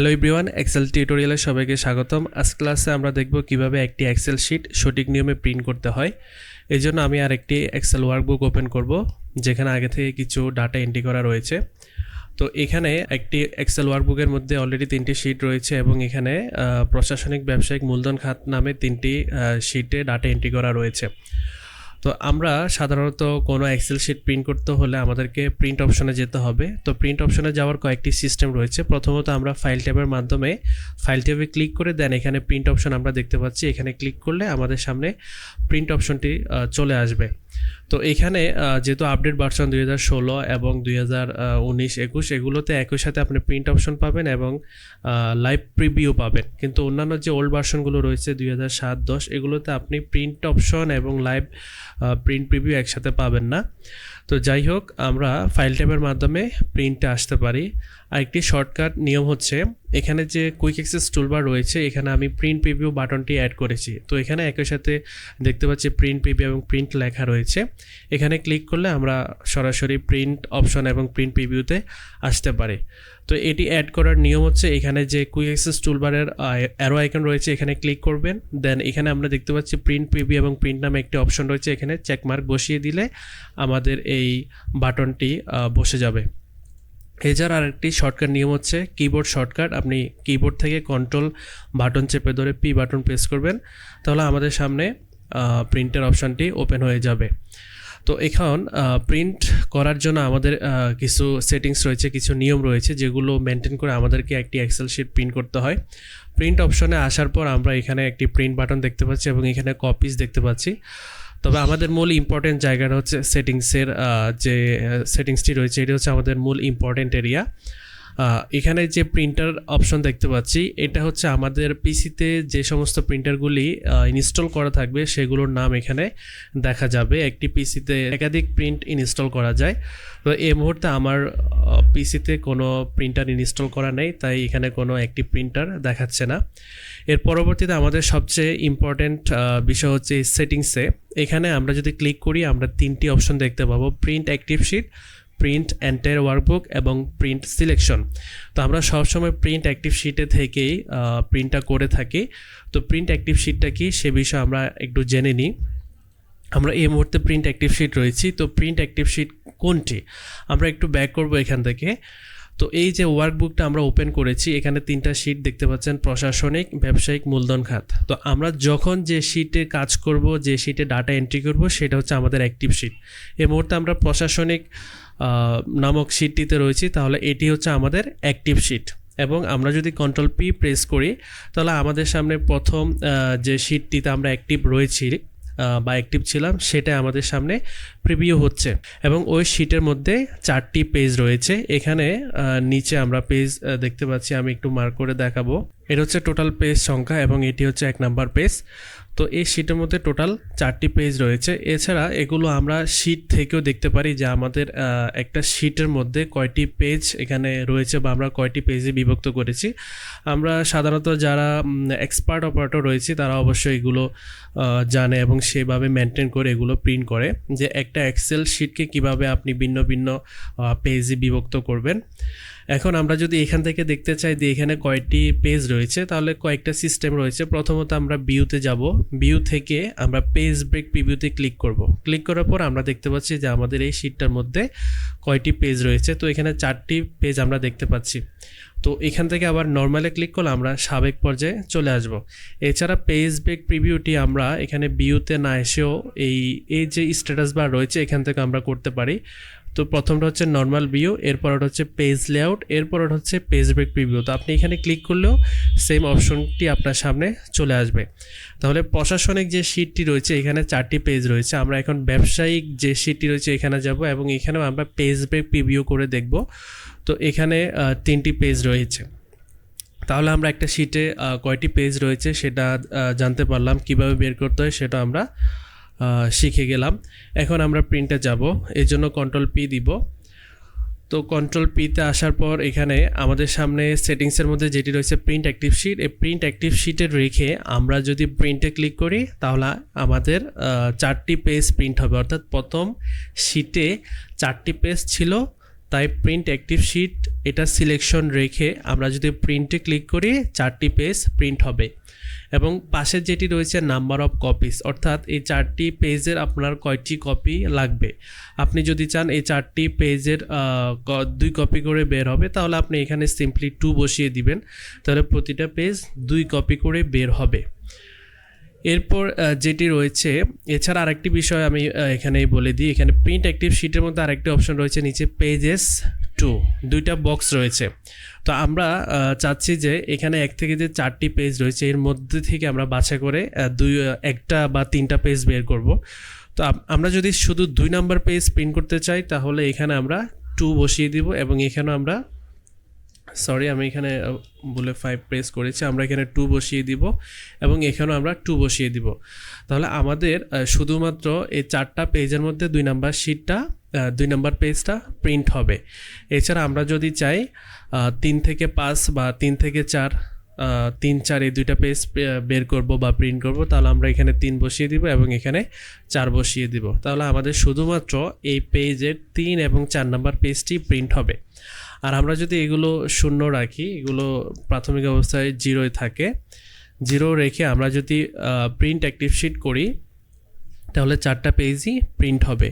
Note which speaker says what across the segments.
Speaker 1: Hello everyone, Excel টিউটোরিয়ালে সবাইকে স্বাগতম। আজ ক্লাসে আমরা দেখব কিভাবে একটি এক্সেল শিট সঠিক নিয়মে প্রিন্ট করতে হয়। এই জন্য আমি আরেকটি এক্সেল ওয়ার্কবুক ওপেন করব, যেখানে আগে থেকে কিছু ডাটা এন্ট্রি করা রয়েছে। তো এখানে একটি এক্সেল ওয়ার্কবুকের মধ্যে অলরেডি 3টি শিট রয়েছে এবং এখানে প্রশাসনিক ব্যবসায়িক মূলধন খাত নামে 3টি শিটে ডাটা এন্ট্রি করা রয়েছে। তো আমরা সাধারণত কোনো এক্সেল শিট প্রিন্ট করতে হলে আমাদেরকে প্রিন্ট অপশনে যেতে হবে। তো প্রিন্ট অপশনে যাওয়ার কয়েকটি সিস্টেম রয়েছে। প্রথমত আমরা ফাইল ট্যাবের মাধ্যমে ফাইল ট্যাবে ক্লিক করে দেন এখানে প্রিন্ট অপশন আমরা দেখতে পাচ্ছি। এখানে ক্লিক করলে আমাদের সামনে প্রিন্ট অপশনটি চলে আসবে। তো এখানে যেহেতু আপডেট ভার্সন 2016 এবং 2019-21 এগুলোতে একই সাথে আপনি প্রিন্ট অপশন পাবেন এবং লাইভ প্রিভিউ পাবেন, কিন্তু অন্যান্য যে ওল্ড ভার্সনগুলো রয়েছে 2007-10 এগুলোতে আপনি প্রিন্ট অপশন এবং লাইভ প্রিন্ট প্রিভিউ একসাথে পাবেন না। তো যাই হোক, আমরা ফাইল ট্যাবের মাধ্যমে প্রিন্টে আসতে পারি। আরেকটি শর্টকাট নিয়ম হচ্ছে এখানে যে কুইক অ্যাক্সেস টুলবার রয়েছে, এখানে আমি প্রিন্ট প্রিভিউ বাটনটি অ্যাড করেছি। তো এখানে একই সাথে দেখতে পাচ্ছি প্রিন্ট প্রিভিউ এবং প্রিন্ট লেখা রয়েছে। এখানে ক্লিক করলে আমরা সরাসরি প্রিন্ট অপশন এবং প্রিন্ট প্রিভিউতে আসতে পারি। তো এটি অ্যাড করার নিয়ম হচ্ছে এখানে যে কুইক অ্যাক্সেস টুলবারের অ্যারো আইকন রয়েছে এখানে ক্লিক করবেন। দেন এখানে আমরা দেখতে পাচ্ছি প্রিন্ট প্রিভিউ এবং প্রিন্ট নামে একটি অপশন রয়েছে, এখানে চেকমার্ক বসিয়ে দিলে আমাদের এই বাটনটি বসে যাবে। এছাড়া আরেকটি শর্টকাট নিয়ম হচ্ছে কিবোর্ড শর্টকাট। আপনি কিবোর্ড থেকে কন্ট্রোল বাটন চেপে ধরে পি বাটন প্রেস করবেন, তাহলে আমাদের সামনে প্রিন্টের অপশানটি ওপেন হয়ে যাবে। তো এখন প্রিন্ট করার জন্য আমাদের কিছু সেটিংস রয়েছে, কিছু নিয়ম রয়েছে যেগুলো মেনটেন করে আমাদেরকে একটি এক্সেল শিট প্রিন্ট করতে হয়। প্রিন্ট অপশনে আসার পর আমরা এখানে একটি প্রিন্ট বাটন দেখতে পাচ্ছি এবং এখানে কপিস দেখতে পাচ্ছি। তবে আমাদের মূল ইম্পর্টেন্ট জায়গাটা হচ্ছে সেটিংসের যে সেটিংসটি রয়েছে, এটি হচ্ছে আমাদের মূল ইম্পর্টেন্ট এরিয়া। এখানে যে প্রিন্টার অপশন দেখতে পাচ্ছি, এটা হচ্ছে আমাদের পিসিতে যে সমস্ত প্রিন্টারগুলি ইনস্টল করা থাকবে সেগুলোর নাম এখানে দেখা যাবে। একটি পিসিতে একাধিক প্রিন্ট ইনস্টল করা যায়। তো এই মুহূর্তে আমার পিসিতে কোনো প্রিন্টার ইনস্টল করা নেই, তাই এখানে কোনো একটি প্রিন্টার দেখাচ্ছে না। এর পরবর্তীতে আমাদের সবচেয়ে ইম্পর্ট্যান্ট বিষয় হচ্ছে সেটিংসে। এখানে আমরা যদি ক্লিক করি আমরা 3টি অপশন দেখতে পাবো, print active sheet, print entire workbook এবং প্রিন্ট সিলেকশন। তো আমরা সবসময় প্রিন্ট অ্যাক্টিভ শিটে থেকেই প্রিন্টটা করে থাকি। তো প্রিন্ট অ্যাক্টিভ শিটটা কি সে বিষয়ে আমরা একটু জেনে নিই। আমরা এই মুহূর্তে প্রিন্ট অ্যাক্টিভ শিট রয়েছি। তো প্রিন্ট অ্যাক্টিভ শিট কোনটি, আমরা একটু ব্যাক করব এখান থেকে। তো এই যে ওয়ার্কবুকটা আমরা ওপেন করেছি, এখানে 3টা শিট দেখতে পাচ্ছেন, প্রশাসনিক, ব্যবসায়িক, মূলধন খাত। তো আমরা যখন যে শিটে কাজ করব, যে শিটে ডাটা এন্ট্রি করব, সেটা হচ্ছে আমাদের অ্যাক্টিভ শিট। এই মুহূর্তে আমরা প্রশাসনিক নামক শিটটিতে রয়েছি, তাহলে এটি হচ্ছে আমাদের অ্যাক্টিভ শিট। এবং আমরা যদি কন্ট্রোল পি প্রেস করি তাহলে আমাদের সামনে প্রথম যে শিটটিতে আমরা অ্যাক্টিভ রয়েছি বা অ্যাক্টিভ ছিলাম সেটা আমাদের সামনে প্রিভিউ হচ্ছে এবং ওই শিটের মধ্যে 4টি পেজ রয়েছে। এখানে নিচে আমরা পেজ দেখতে পাচ্ছি, আমি একটু মার্ক করে দেখাবো। এটা হচ্ছে টোটাল পেজ সংখ্যা এবং এটি হচ্ছে 1 নাম্বার পেজ। তো এই শিটের মধ্যে টোটাল 4টি পেজ রয়েছে। এছাড়া এগুলো আমরা শিট থেকেও দেখতে পারি যে আমাদের একটা শিটের মধ্যে কয়টি পেজ এখানে রয়েছে বা আমরা কয়টি পেজে বিভক্ত করেছি। আমরা সাধারণত যারা এক্সপার্ট অপারেটর রয়েছে তারা অবশ্যই এগুলো জানে এবং সেভাবে মেনটেন করে এগুলো প্রিন্ট করে যে একটা এক্সেল শিটকে কিভাবে আপনি ভিন্ন ভিন্ন পেজে বিভক্ত করবেন। এখন আমরা যদি এখান থেকে দেখতে চাই যে এখানে কয়টি পেজ রয়েছে, তাহলে কয়েকটা সিস্টেম রয়েছে। প্রথমত আমরা ভিউতে যাব, ভিউ থেকে আমরা পেজ ব্রেক প্রিভিউতে ক্লিক করব। ক্লিক করার পর আমরা দেখতে পাচ্ছি যে আমাদের এই শিটটার মধ্যে কয়টি পেজ রয়েছে। তো এখানে 4টি পেজ আমরা দেখতে পাচ্ছি। তো এখান থেকে আবার নর্মালে ক্লিক করলে আমরা সাবেক পর্যায়ে চলে আসব। এছাড়া পেজ ব্রেক প্রিভিউটি আমরা এখানে ভিউতে না এসেও এই যে স্ট্যাটাস বার রয়েছে এখান থেকে আমরা করতে পারি। তো প্রথমটা হচ্ছে নর্মাল ভিউ, এরপর ওটা হচ্ছে পেজ লেআউট, এরপর ওটা হচ্ছে পেজ ব্রেক প্রিভিউ। তো আপনি এখানে ক্লিক করলেও সেম অপশনটি আপনার সামনে চলে আসবে। তাহলে প্রশাসনিক যে শিটটি রয়েছে এখানে 4টি পেজ রয়েছে। আমরা এখন ব্যবসায়িক যে শিটটি রয়েছে এখানে যাব এবং এখানেও আমরা পেজ ব্রেক প্রিভিউ করে দেখব। তো এখানে 3টি পেজ রয়েছে। তাহলে আমরা একটা শিটে কয়টি পেজ রয়েছে সেটা জানতে পারলাম, কিভাবে বের করতে হয় সেটা আমরা শিখে গেলাম। এখন আমরা প্রিন্টে যাব, এই জন্য কন্ট্রোল পি দিব। তো কন্ট্রোল পিতে আসার পর এখানে আমাদের সামনে সেটিংসের মধ্যে যেটি রয়েছে প্রিন্ট অ্যাক্টিভ শিট, এই প্রিন্ট অ্যাক্টিভ শিটে রেখে আমরা যদি প্রিন্টে ক্লিক করি তাহলে আমাদের 4টি পেজ প্রিন্ট হবে। অর্থাৎ প্রথম শিটে 4টি পেজ ছিল, তাই প্রিন্ট অ্যাক্টিভ শিট এটা সিলেকশন রেখে আমরা যদি প্রিন্টে ক্লিক করি 4টি পেজ প্রিন্ট হবে এবং পাশে যেটি রয়েছে নাম্বার অফ কপিস, অর্থাৎ এই 4টি পেজের আপনার কয়টি কপি লাগবে। আপনি যদি চান এই 4টি পেজের 2 কপি করে বের হবে, তাহলে আপনি এখানে সিম্পলি 2 বসিয়ে দিবেন, তাহলে প্রতিটা পেজ 2 কপি করে বের হবে। এরপর যেটি রয়েছে, এছাড়া আরেকটি বিষয় আমি এখানেই বলে দিই, এখানে প্রিন্ট অ্যাক্টিভ শিটের মধ্যে আরেকটি অপশন রয়েছে নিচে পেজেস 2, 2টা বক্স রয়েছে। তো আমরা চাচ্ছি যে এখানে 1 থেকে যে 4টি পেজ রয়েছে এর মধ্যে থেকে আমরা বাছাই করে 1টা বা 3টা পেজ বের করব। তো আমরা যদি শুধু 2 নাম্বার পেজ প্রিন্ট করতে চাই তাহলে এখানে আমরা 2 বসিয়ে দিব এবং এখানেও আমরা আমি এখানে বলে 5 প্রেস করেছি, আমরা এখানে 2 বসিয়ে দিব এবং এখানেও আমরা 2 বসিয়ে দিব। তাহলে আমাদের শুধুমাত্র এই 4টা পেজের মধ্যে 2 নাম্বার শিটটা 2 নাম্বার পেজটা প্রিন্ট হবে। এছাড়া আমরা যদি চাই 3 থেকে 5 বা 3 থেকে 4 3-4 এই 2টা পেজ বের করব বা প্রিন্ট করব, তাহলে আমরা এখানে 3 বসিয়ে দিব এবং এখানে 4 বসিয়ে দিব। তাহলে আমাদের শুধুমাত্র এই পেজের 3 এবং 4 নাম্বার পেজটি প্রিন্ট হবে। আর আমরা যদি এগুলো শূন্য রাখি, এগুলো প্রাথমিক অবস্থায় 0 থাকে, 0 রেখে আমরা যদি প্রিন্ট অ্যাক্টিভ শিট করি তাহলে 4টা পেজই প্রিন্ট হবে।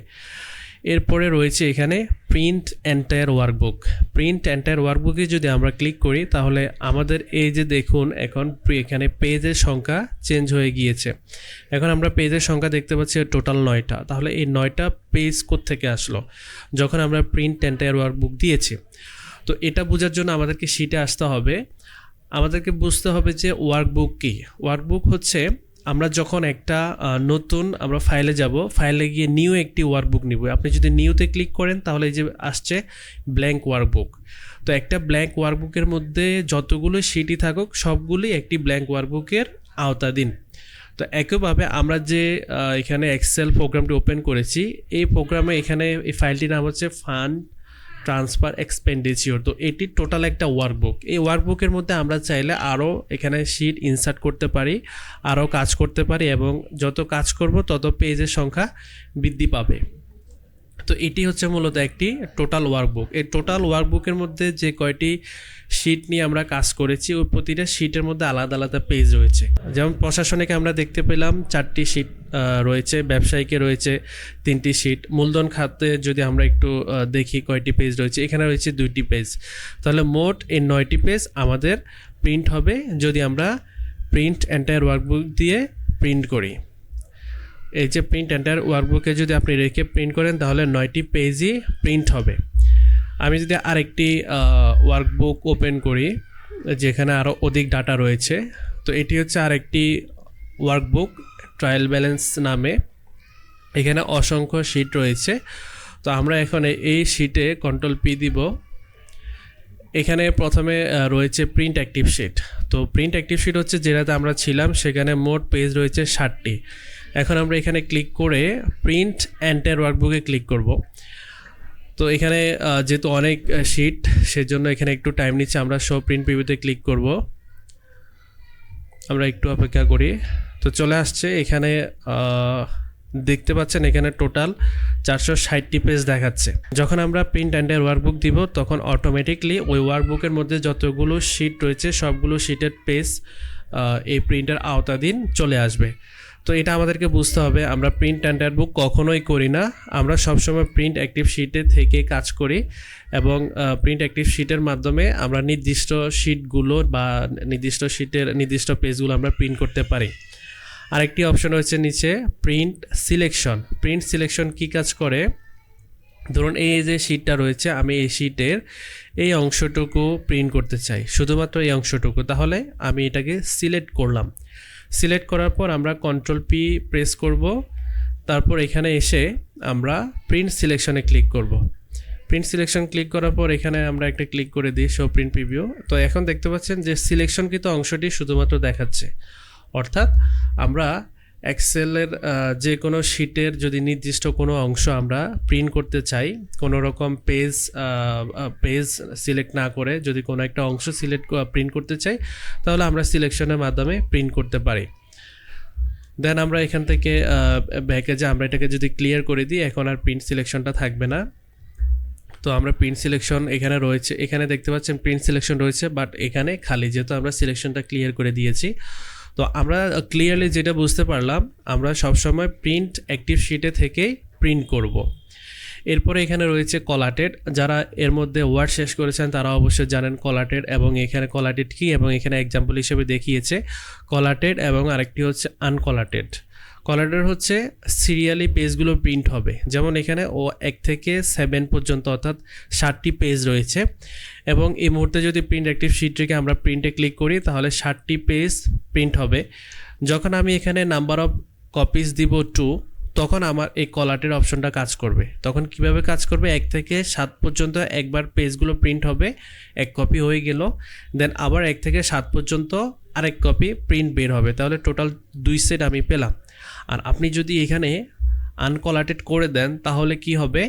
Speaker 1: এরপরে রয়েছে এখানে print entire workbook. Print entire ওয়ার্কবুকে যদি আমরা ক্লিক করি তাহলে আমাদের এই যে দেখুন এখন এখানে পেজের সংখ্যা চেঞ্জ হয়ে গিয়েছে। এখন আমরা পেজের সংখ্যা দেখতে পাচ্ছি টোটাল 9টা। তাহলে এই 9টা পেজ কোত্থেকে আসলো যখন আমরা প্রিন্ট এন্টায়ার ওয়ার্কবুক দিয়েছি। তো এটা বোঝার জন্য আমাদেরকে শিটে আসতে হবে, আমাদেরকে বুঝতে হবে যে ওয়ার্কবুক কী। ওয়ার্কবুক হচ্ছে আমরা যখন একটা নতুন আমরা ফাইলে যাব, ফাইলে গিয়ে নিউ একটি ওয়ার্কবুক নিব। আপনি যদি নিউতে ক্লিক করেন তাহলে এই যে আসছে ব্ল্যাঙ্ক ওয়ার্কবুক। তো একটা ব্ল্যাঙ্ক ওয়ার্কবুকের মধ্যে যতগুলো শিটই থাকুক সবগুলোই একটি ব্ল্যাঙ্ক ওয়ার্কবুকের আওতাধীন। তো একইভাবে আমরা যে এখানে এক্সেল প্রোগ্রামটি ওপেন করেছি, এই প্রোগ্রামে এখানে এই ফাইলটির নাম হচ্ছে ফান্ড ট্রান্সফার এক্সপেন্ডিচার। তো এটি টোটাল একটা ওয়ার্কবুক। এই ওয়ার্কবুকের মধ্যে আমরা চাইলে আরও এখানে শিট ইনসার্ট করতে পারি, আরও কাজ করতে পারি এবং যত কাজ করব তত পেজের সংখ্যা বৃদ্ধি পাবে। তো এটি হচ্ছে মূলত একটি টোটাল ওয়ার্কবুক। এই টোটাল ওয়ার্কবুকের মধ্যে যে কয়টি শিট নিয়ে আমরা কাজ করেছি ওই প্রতিটা শিটের মধ্যে আলাদা আলাদা পেজ রয়েছে। যেমন প্রশাসনিকে আমরা দেখতে পেলাম 4টি শিট রয়েছে, ব্যবসায়িকে রয়েছে 3টি শিট, মূলধন খাতে যদি আমরা একটু দেখি কয়টি পেজ রয়েছে, এখানে রয়েছে 2টি পেজ। তাহলে মোট এই 9টি পেজ আমাদের প্রিন্ট হবে যদি আমরা প্রিন্ট এন্টায়ার ওয়ার্কবুক দিয়ে প্রিন্ট করি। এই যে প্রিন্ট এন্টায়ার ওয়ার্কবুকে যদি আপনি রেখে প্রিন্ট করেন তাহলে 9টি পেজই প্রিন্ট হবে। আমি যদি আরেকটি ওয়ার্কবুক ওপেন করি যেখানে আরও অধিক ডাটা রয়েছে, তো এটি হচ্ছে আরেকটি ওয়ার্কবুক ট্রায়াল ব্যালেন্স নামে। এখানে অসংখ্য শিট রয়েছে। তো আমরা এখন এই শিটে Ctrl+P দিব। এখানে প্রথমে রয়েছে প্রিন্ট অ্যাক্টিভ শিট। তো প্রিন্ট অ্যাক্টিভ শিট হচ্ছে যেটাতে আমরা ছিলাম, সেখানে মোট পেজ রয়েছে 60টি। এখন আমরা এখানে ক্লিক করে প্রিন্ট এন্টায়ার ওয়ার্কবুকে ক্লিক করব। তো এখানে যেহেতু অনেক শিট সেজন্য এখানে একটু টাইম নিচ্ছে, আমরা শো প্রিন্ট প্রিভিউতে ক্লিক করব। আমরা একটু অপেক্ষা করি। তো চলে আসছে, এখানে দেখতে পাচ্ছেন এখানে টোটাল 460টি পেজ দেখাচ্ছে। যখন আমরা প্রিন্ট এন্টায়ার ওয়ার্কবুক দিব তখন অটোমেটিকলি ওই ওয়ার্কবুকের মধ্যে যতগুলো শিট রয়েছে সবগুলো শিটের পেজ এই প্রিন্টের আওতাধীন চলে আসবে। তো এটা আমাদেরকে বুঝতে হবে, আমরা প্রিন্ট এন্টায়ার বুক কখনোই করি না, আমরা সবসময় প্রিন্ট অ্যাক্টিভ শিটে থেকে কাজ করি এবং প্রিন্ট অ্যাক্টিভ শিটের মাধ্যমে আমরা নির্দিষ্ট শিটগুলো বা নির্দিষ্ট শিটের নির্দিষ্ট পেজগুলো আমরা প্রিন্ট করতে পারি। আরেকটি অপশন রয়েছে নিচে প্রিন্ট সিলেকশন। প্রিন্ট সিলেকশন কী কাজ করে, ধরুন এই যে শিটটা রয়েছে, আমি এই শিটের এই অংশটুকু প্রিন্ট করতে চাই, শুধুমাত্র এই অংশটুকু, তাহলে আমি এটাকে সিলেক্ট করলাম। সিলেক্ট করার পর আমরা Ctrl+P প্রেস করব, তারপর এখানে এসে আমরা প্রিন্ট সিলেকশনে ক্লিক করব। প্রিন্ট সিলেকশন ক্লিক করার পর এখানে আমরা একটা ক্লিক করে দিই শো প্রিন্ট প্রিভিউ। তো এখন দেখতে পাচ্ছেন যে সিলেকশনকৃত অংশটি শুধুমাত্র দেখাচ্ছে, অর্থাৎ আমরা এক্সেলের যে কোনো শিটের যদি নির্দিষ্ট কোনো অংশ আমরা প্রিন্ট করতে চাই, কোনো রকম পেজ সিলেক্ট না করে যদি কোনো একটা অংশ প্রিন্ট করতে চাই তাহলে আমরা সিলেকশনের মাধ্যমে প্রিন্ট করতে পারি। দেন আমরা এখান থেকে ব্যাকে যে আমরা এটাকে যদি ক্লিয়ার করে দিই এখন আর প্রিন্ট সিলেকশনটা থাকবে না। তো আমরা প্রিন্ট সিলেকশন এখানে রয়েছে, এখানে দেখতে পাচ্ছেন প্রিন্ট সিলেকশন রয়েছে, বাট এখানে খালি, যেহেতু আমরা সিলেকশনটা ক্লিয়ার করে দিয়েছি। তো আমরা ক্লিয়ারলি যেটা বুঝতে পারলাম, আমরা সবসময় প্রিন্ট অ্যাক্টিভ শিটে থেকেই প্রিন্ট করব। এরপরে এখানে রয়েছে কলাটেড। যারা এর মধ্যে ওয়ার্ড শেষ করেছেন তারা অবশ্যই জানেন কলাটেড, এবং এখানে কলাটেড কি, এবং এখানে এক্সাম্পল হিসেবে দেখিয়েছে কলাটেড, এবং আরেকটি হচ্ছে আনকলাটেড। কলাটেড হচ্ছে সিরিয়ালি পেজগুলো প্রিন্ট হবে, যেমন এখানে 1 থেকে 7 পর্যন্ত, অর্থাৎ 60টি পেজ রয়েছে, এবং এই মুহূর্তে যদি প্রিন্ট অ্যাক্টিভ শিট থেকে আমরা প্রিন্টে ক্লিক করি তাহলে 60টি পেজ প্রিন্ট হবে। যখন আমি এখানে নাম্বার অফ কপিজ দিব 2, তখন আমার এই কলাটের অপশনটা কাজ করবে। তখন কিভাবে কাজ করবে, 1 থেকে 7 পর্যন্ত একবার পেজগুলো প্রিন্ট হবে, 1 কপি হয়ে গেল, দেন আবার 1 থেকে 7 পর্যন্ত আরেক কপি প্রিন্ট বের হবে, তাহলে টোটাল 2 সেট আমি পেলাম। আর আপনি যদি এখানে আনকলাটেড করে দেন তাহলে কি হবে,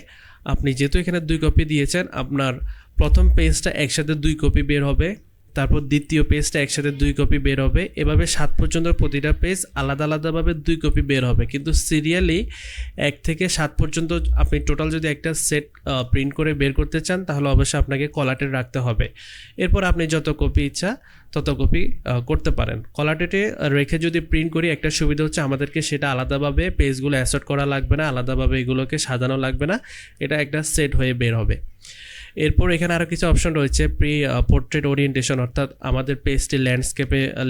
Speaker 1: আপনি যেহেতু এখানে 2 কপি দিয়েছেন, আপনার প্রথম পেজটা একসাথে 2 কপি বের হবে, তারপর দ্বিতীয় পেজটা একসাথে 2 কপি বের হবে, এভাবে 7 পর্যন্ত প্রতিটা পেজ আলাদা আলাদাভাবে 2 কপি বের হবে। কিন্তু সিরিয়ালি 1 থেকে 7 পর্যন্ত আপনি টোটাল যদি একটা সেট প্রিন্ট করে বের করতে চান তাহলে অবশ্যই আপনাকে কলাটেড রাখতে হবে। এরপর আপনি যত কপি ইচ্ছা তত কপি করতে পারেন। কলাটেডে রেখে যদি প্রিন্ট করি একটা সুবিধা হচ্ছে আমাদেরকে সেটা আলাদাভাবে পেজগুলো অ্যাসর্ট করা লাগবে না, আলাদাভাবে এগুলোকে সাজানো লাগবে না, এটা একটা সেট হয়ে বের হবে। এরপর এখানে আরও কিছু অপশন রয়েছে, পোর্ট্রেট ওরিয়েন্টেশন, অর্থাৎ আমাদের পেজটি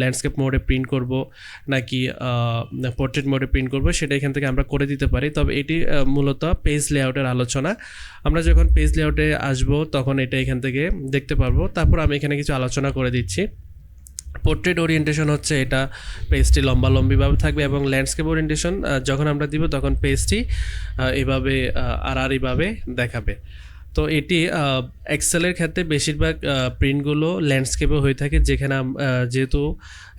Speaker 1: ল্যান্ডস্কেপ মোডে প্রিন্ট করব নাকি পোর্ট্রেট মোডে প্রিন্ট করব, সেটা এখান থেকে আমরা করে দিতে পারি। তবে এটি মূলত পেজ লেআউটের আলোচনা, আমরা যখন পেজ লেআউটে আসব তখন এটা এখান থেকে দেখতে পারবো। তারপর আমি এখানে কিছু আলোচনা করে দিচ্ছি। পোর্ট্রেট ওরিয়েন্টেশন হচ্ছে এটা পেজটি লম্বিভাবে থাকবে, এবং ল্যান্ডস্কেপ ওরিয়েন্টেশন যখন আমরা দিব তখন পেজটি এভাবে আড়াআড়িভাবে দেখাবে। তো এটি এক্সেলের ক্ষেত্রে বেশিরভাগ প্রিন্টগুলো ল্যান্ডস্কেপে হয়ে থাকে, যেখানে যেহেতু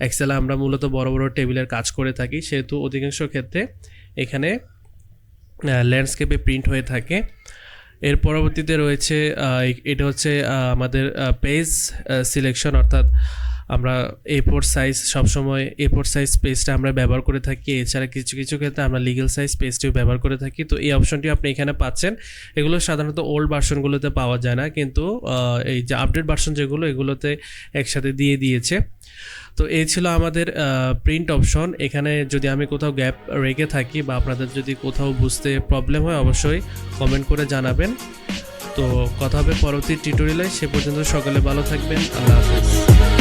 Speaker 1: এক্সেলে আমরা মূলত বড় বড় টেবিলের কাজ করে থাকি, সেহেতু অধিকাংশ ক্ষেত্রে এখানে ল্যান্ডস্কেপে প্রিন্ট হয়ে থাকে। এর পরবর্তীতে রয়েছে এটা হচ্ছে আমাদের পেজ সিলেকশন, অর্থাৎ আমরা A4 সাইজ, সবসময় A4 সাইজ পেজটা আমরা ব্যবহার করে থাকি, এছাড়া কিছু কিছু ক্ষেত্রে আমরা লিগ্যাল সাইজ পেজটিও ব্যবহার করে থাকি। তো এই অপশনটি আপনি এখানে পাচ্ছেন। এগুলো সাধারণত ওল্ড ভার্সনগুলোতে পাওয়া যায় না, কিন্তু এই যে আপডেট ভার্সন যেগুলো, এগুলোতে একসাথে দিয়ে দিয়েছে। তো এই ছিল আমাদের প্রিন্ট অপশন। এখানে যদি আমি কোথাও গ্যাপ রেখে থাকি বা আপনাদের যদি কোথাও বুঝতে প্রবলেম হয় অবশ্যই কমেন্ট করে জানাবেন। তো কথা হবে পরবর্তী টিউটোরিয়ালে, সে পর্যন্ত সকলে ভালো থাকবেন। আল্লাহ হাফেজ।